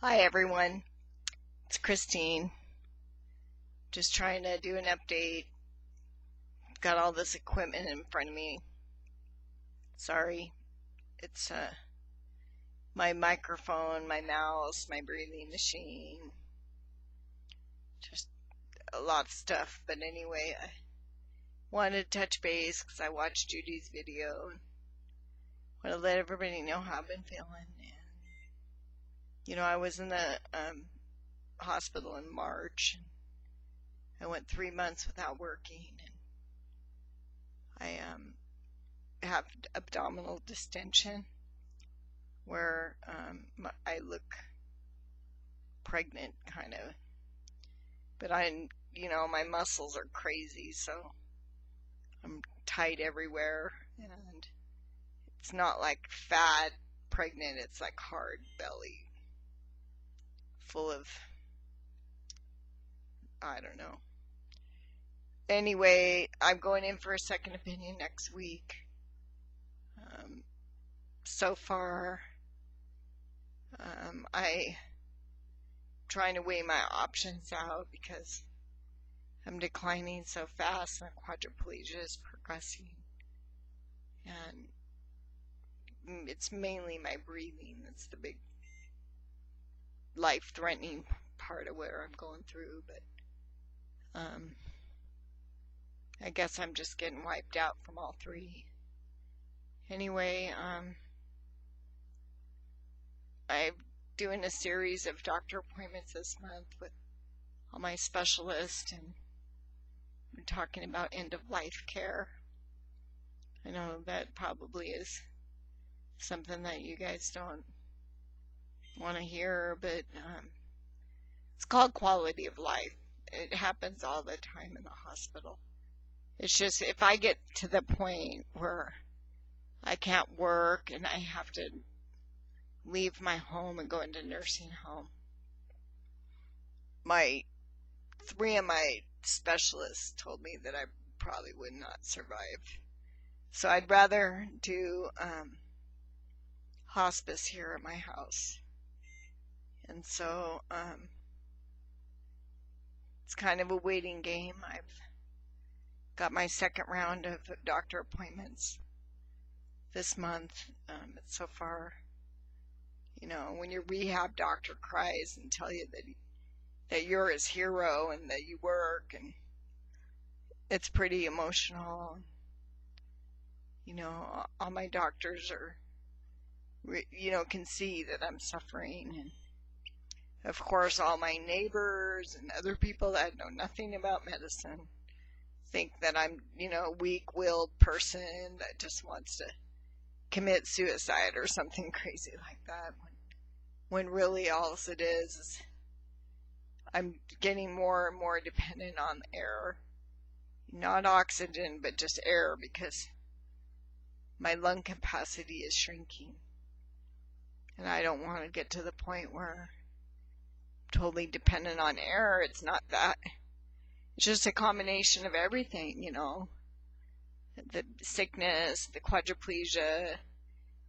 Hi everyone, it's Christine. Just trying to do an update. Got all this equipment in front of me. Sorry, it's my microphone, my mouse, my breathing machine, just a lot of stuff. But anyway, I wanted to touch base because I watched Judy's video. Want to let everybody know how I've been feeling. And I was in the hospital in March. I went 3 months without working, and I have abdominal distension where I look pregnant, kind of. But my muscles are crazy, so I'm tight everywhere, and it's not like fat pregnant, it's like hard belly, full of, I don't know. Anyway, I'm going in for a second opinion next week. So far, I'm trying to weigh my options out because I'm declining so fast. My quadriplegia is progressing, and it's mainly my breathing that's the big life-threatening part of where I'm going through. But I guess I'm just getting wiped out from all three. Anyway, I'm doing a series of doctor appointments this month with all my specialists, and we're talking about end-of-life care. I know that probably is something that you guys don't want to hear, but it's called quality of life. It happens all the time in the hospital. It's just if I get to the point where I can't work and I have to leave my home and go into nursing home, three of my specialists told me that I probably would not survive. So I'd rather do hospice here at my house. And so it's kind of a waiting game. I've got my second round of doctor appointments this month. So far, when your rehab doctor cries and tell you that you're his hero and that you work, and it's pretty emotional. All my doctors can see that I'm suffering, and of course all my neighbors and other people that know nothing about medicine think that I'm a weak-willed person that just wants to commit suicide or something crazy like that, when really all it is I'm getting more and more dependent on air, not oxygen but just air, because my lung capacity is shrinking, and I don't want to get to the point where I'm totally dependent on air. It's not that. It's just a combination of everything, the sickness, the quadriplegia,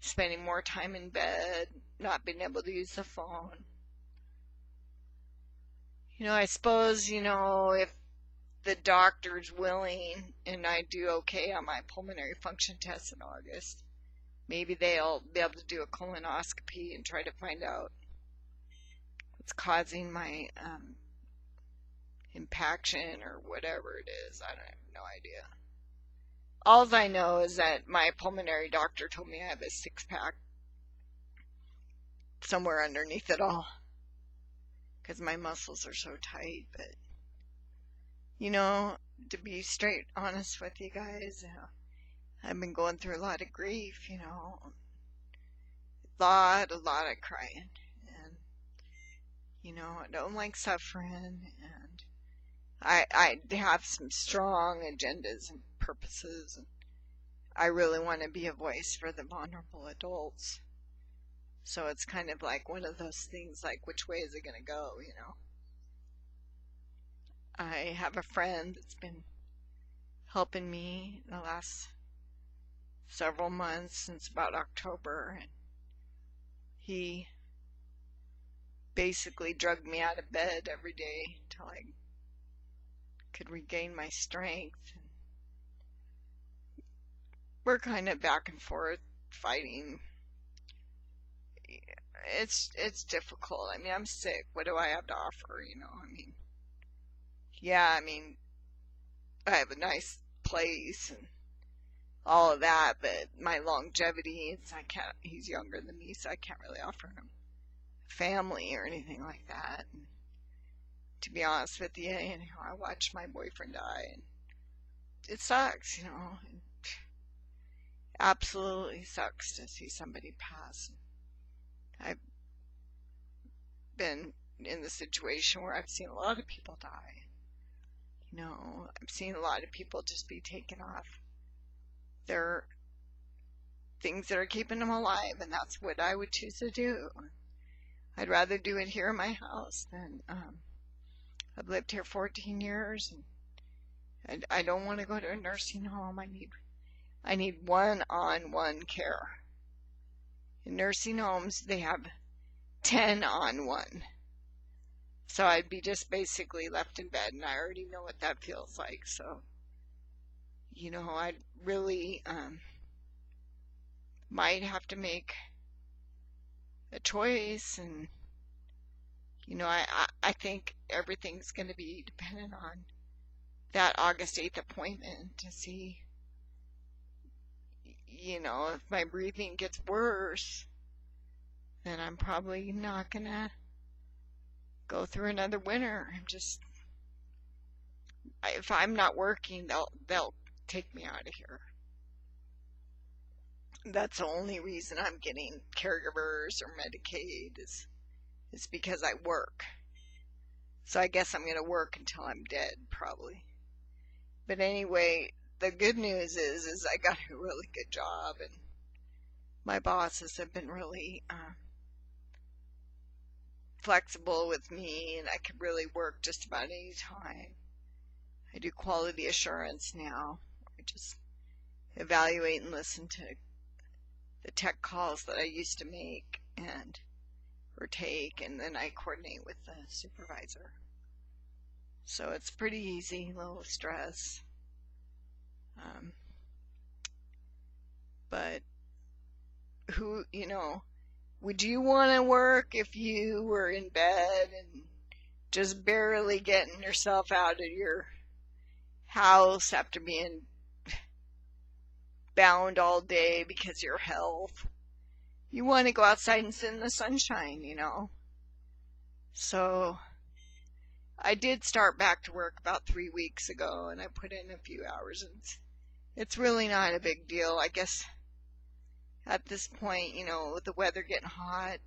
spending more time in bed, not being able to use the phone. I suppose, if the doctor's willing and I do okay on my pulmonary function test in August, maybe they'll be able to do a colonoscopy and try to find out what's causing my impaction or whatever it is. I have no idea. All I know is that my pulmonary doctor told me I have a six-pack somewhere underneath it all because my muscles are so tight. But to be straight honest with you guys, I've been going through a lot of grief, a lot of crying, and I don't like suffering, and I have some strong agendas and purposes, and I really want to be a voice for the vulnerable adults. So it's kind of like one of those things, like, which way is it going to go, I have a friend that's been helping me the last several months, since about October, and he basically drugged me out of bed every day till I could regain my strength. We're kind of back and forth fighting. It's difficult. I mean, I'm sick. What do I have to offer? I mean, yeah, I mean, I have a nice place and all of that, but my longevity, he's younger than me, so I can't really offer him family or anything like that. And to be honest with you, I watched my boyfriend die, and it sucks, It absolutely sucks to see somebody pass. I've been in the situation where I've seen a lot of people die. I've seen a lot of people just be taken off their things that are keeping them alive, and that's what I would choose to do. I'd rather do it here in my house than I've lived here 14 years, and I don't want to go to a nursing home. I need one-on-one care. In nursing homes, they have 10-on-1. So I'd be just basically left in bed, and I already know what that feels like. So, I'd really might have to make a choice, and I think everything's going to be dependent on that August 8th appointment to see, if my breathing gets worse, then I'm probably not going to go through another winter. If I'm not working, they'll take me out of here. That's the only reason I'm getting caregivers or Medicaid is because I work. So I guess I'm going to work until I'm dead, probably. But anyway, the good news is I got a really good job, and my bosses have been really flexible with me, and I can really work just about any time. I do quality assurance now. I just evaluate and listen to the tech calls that I used to make or take, and then I coordinate with the supervisor. So it's pretty easy, low stress. But would you want to work if you were in bed and just barely getting yourself out of your house after being bound all day because of your health? You want to go outside and sit in the sunshine, So I did start back to work about 3 weeks ago, and I put in a few hours, and it's really not a big deal. I guess at this point, with the weather getting hot,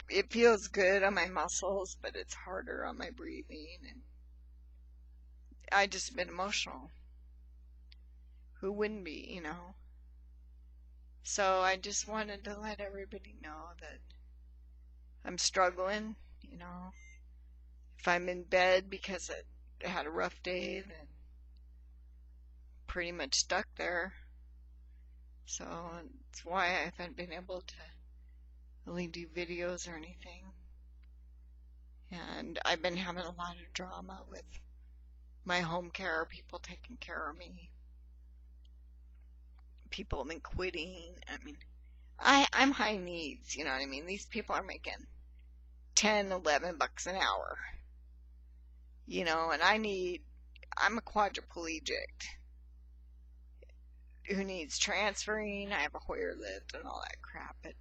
it feels good on my muscles, but it's harder on my breathing, and I just been emotional. Who wouldn't be, So I just wanted to let everybody know that I'm struggling, If I'm in bed because I had a rough day, then pretty much stuck there. So that's why I haven't been able to really do videos or anything. And I've been having a lot of drama with my home care, people taking care of me. People have been quitting. I mean, I'm high needs, you know what I mean? These people are making $10-11 an hour, and I'm a quadriplegic who needs transferring. I have a Hoyer lift and all that crap, but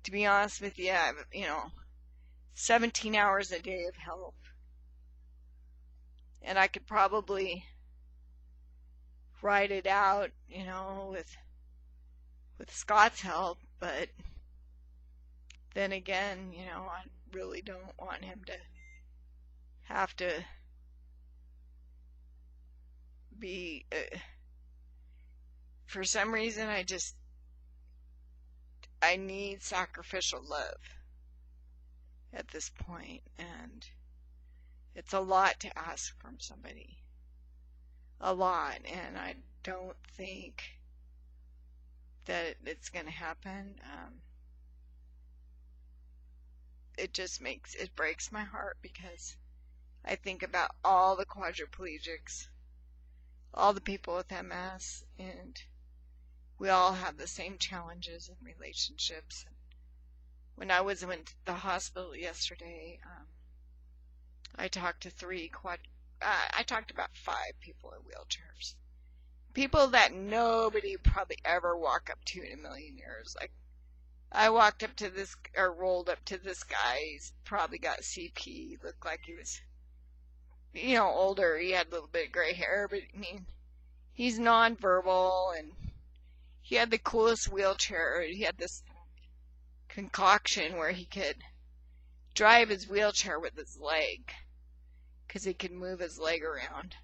to be honest with you, I have, 17 hours a day of help, and I could probably write it out, with Scott's help, but then again, I really don't want him to have to be, for some reason, I need sacrificial love at this point, and it's a lot to ask from somebody. A lot, and I don't think that it's going to happen. it breaks my heart because I think about all the quadriplegics, all the people with MS, and we all have the same challenges in relationships. When I went to the hospital yesterday, I talked to I talked about 5 people in wheelchairs. People that nobody would probably ever walk up to in a million years. Like, I walked up to this, or rolled up to this guy. He's probably got CP. Looked like he was, older. He had a little bit of gray hair, but I mean, he's nonverbal, and he had the coolest wheelchair. He had this concoction where he could drive his wheelchair with his leg, because he could move his leg around.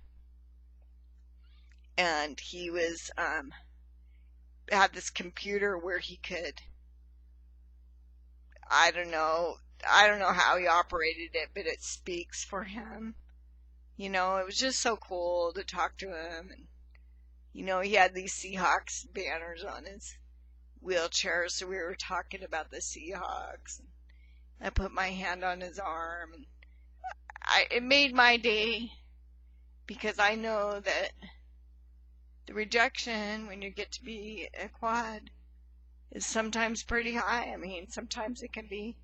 And he was had this computer where he could, I don't know how he operated it, but it speaks for him. It was just so cool to talk to him. And he had these Seahawks banners on his wheelchair, so we were talking about the Seahawks. I put my hand on his arm, and it made my day, because I know that the rejection when you get to be a quad is sometimes pretty high. I mean, sometimes it can be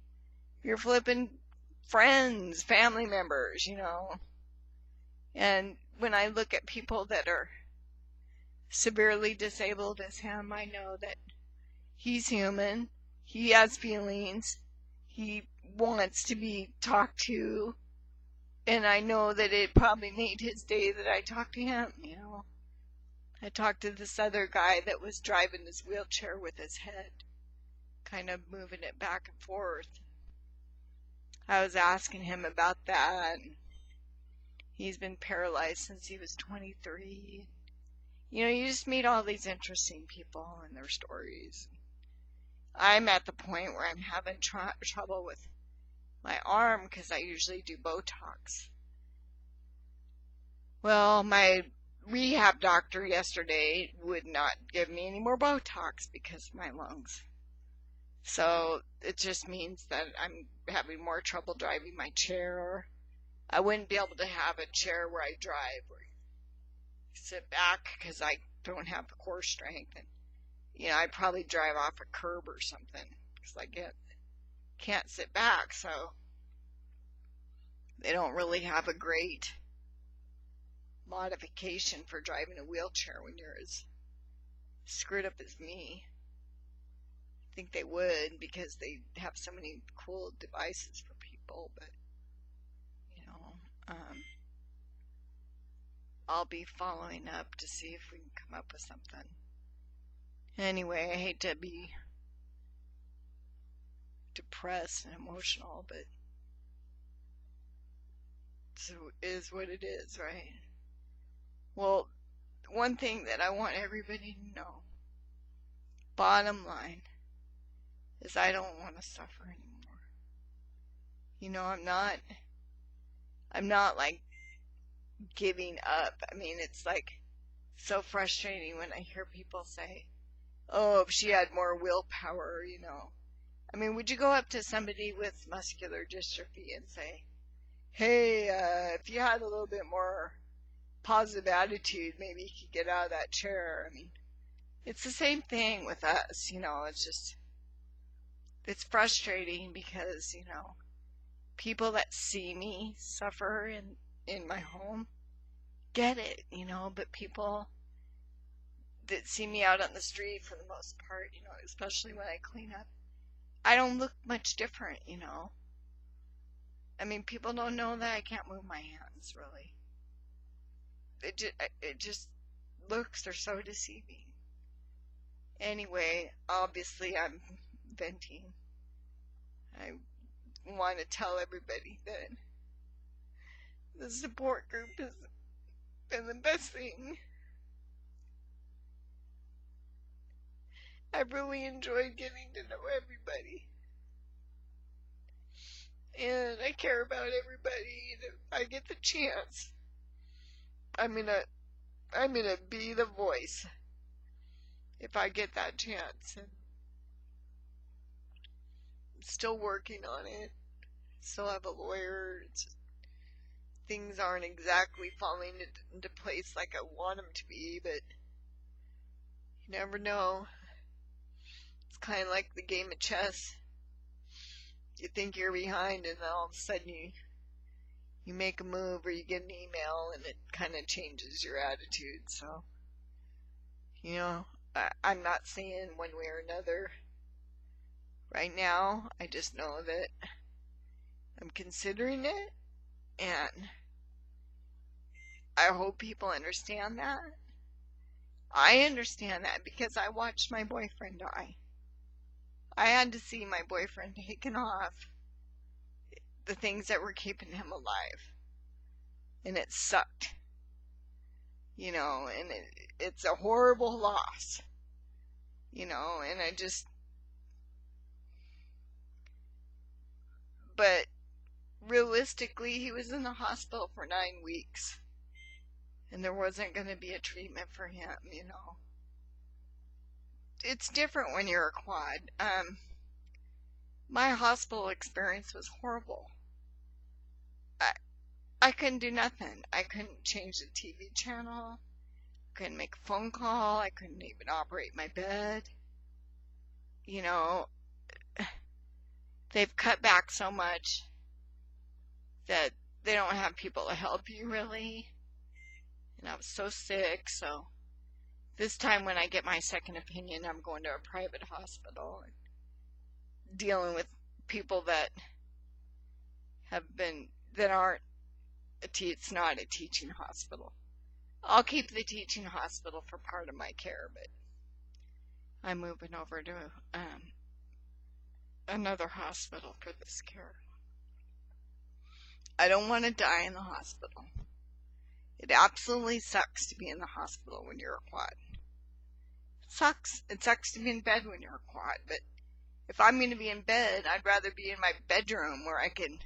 your flipping friends, family members, And when I look at people that are severely disabled as him, I know that he's human. He has feelings. He wants to be talked to. And I know that it probably made his day that I talked to him, I talked to this other guy that was driving his wheelchair with his head, kind of moving it back and forth. I was asking him about that. And he's been paralyzed since he was 23. You just meet all these interesting people and their stories. I'm at the point where I'm having trouble with my arm because I usually do Botox. Well, my rehab doctor yesterday would not give me any more Botox because of my lungs. So it just means that I'm having more trouble driving my chair. I wouldn't be able to have a chair where I drive, where I sit back, because I don't have the core strength. And I'd probably drive off a curb or something because I can't sit back. So they don't really have a great modification for driving a wheelchair when you're as screwed up as me. I think they would, because they have so many cool devices for people, but I'll be following up to see if we can come up with something. Anyway, I hate to be depressed and emotional, but so it is what it is, right? Well, one thing that I want everybody to know, bottom line, is I don't want to suffer anymore. I'm not like giving up. I mean, it's like so frustrating when I hear people say, oh, if she had more willpower, I mean, would you go up to somebody with muscular dystrophy and say, hey, if you had a little bit more positive attitude, maybe you could get out of that chair? I mean, it's the same thing with us, it's frustrating because, people that see me suffer in my home get it, but people that see me out on the street, for the most part, especially when I clean up, I don't look much different, I mean, people don't know that I can't move my hands, really. It just looks are so deceiving. Anyway, obviously I'm venting. I want to tell everybody that the support group has been the best thing. I've really enjoyed getting to know everybody. And I care about everybody, and if I get the chance, I'm gonna be the voice if I get that chance. And I'm still working on it. still have a lawyer. Things aren't exactly falling into place like I want them to be, but you never know. It's kind of like the game of chess. You think you're behind, and then all of a sudden you make a move or you get an email, and it kind of changes your attitude. So, I'm not saying one way or another right now. I just know that I'm considering it, and I hope people understand that. I understand that because I watched my boyfriend die. I had to see my boyfriend taken off the things that were keeping him alive. And it sucked. And it's a horrible loss. And but realistically, he was in the hospital for 9 weeks. And there wasn't going to be a treatment for him, It's different when you're a quad. My hospital experience was horrible. I couldn't do nothing. I couldn't change the TV channel. Couldn't make a phone call. I couldn't even operate my bed. They've cut back so much that they don't have people to help you really. And I was so sick, so this time when I get my second opinion, I'm going to a private hospital and dealing with people that aren't it's not a teaching hospital. I'll keep the teaching hospital for part of my care, but I'm moving over to another hospital for this care. I don't want to die in the hospital. It absolutely sucks to be in the hospital when you're a quad. It sucks. It sucks to be in bed when you're a quad, but if I'm going to be in bed, I'd rather be in my bedroom where I can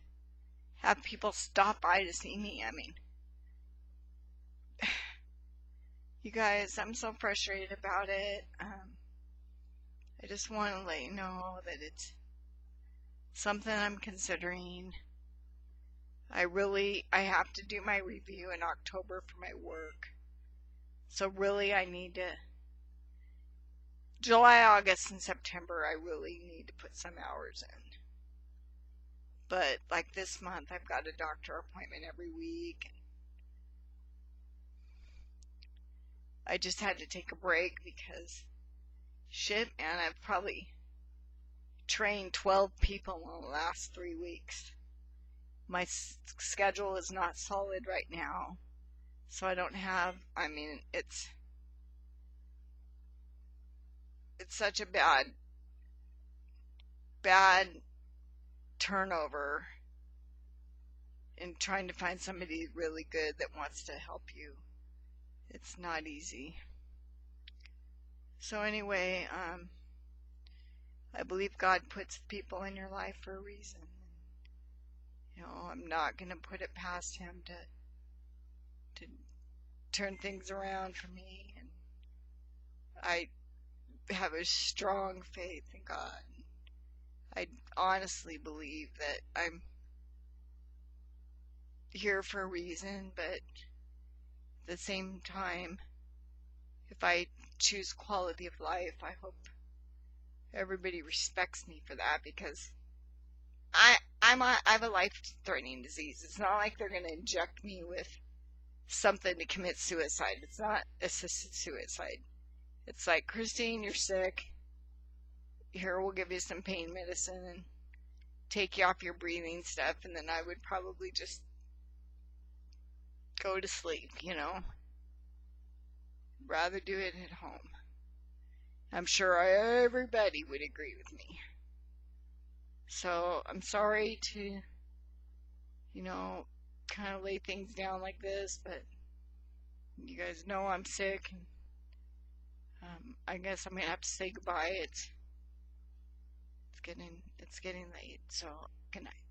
have people stop by to see me. You guys, I'm so frustrated about it. I just want to let you know that it's something I'm considering. I have to do my review in October for my work. So really I need to, July, August, and September, I really need to put some hours in. But like this month, I've got a doctor appointment every week. I just had to take a break because shit, man, I've probably trained 12 people in the last 3 weeks. My schedule is not solid right now, so I don't have, it's such a bad turnover in trying to find somebody really good that wants to help you. It's not easy. So anyway, I believe God puts people in your life for a reason. I'm not going to put it past him to turn things around for me. And I have a strong faith in God. I honestly believe that I'm here for a reason, but at the same time, if I choose quality of life, I hope everybody respects me for that, because I have a life-threatening disease. It's not like they're going to inject me with something to commit suicide. It's not assisted suicide. It's like, Christine, you're sick. Here, we'll give you some pain medicine and take you off your breathing stuff, and then I would probably just go to sleep, Rather do it at home. I'm sure everybody would agree with me. So I'm sorry to, kind of lay things down like this, but you guys know I'm sick, and I guess I'm gonna have to say goodbye. It's getting late, so good night.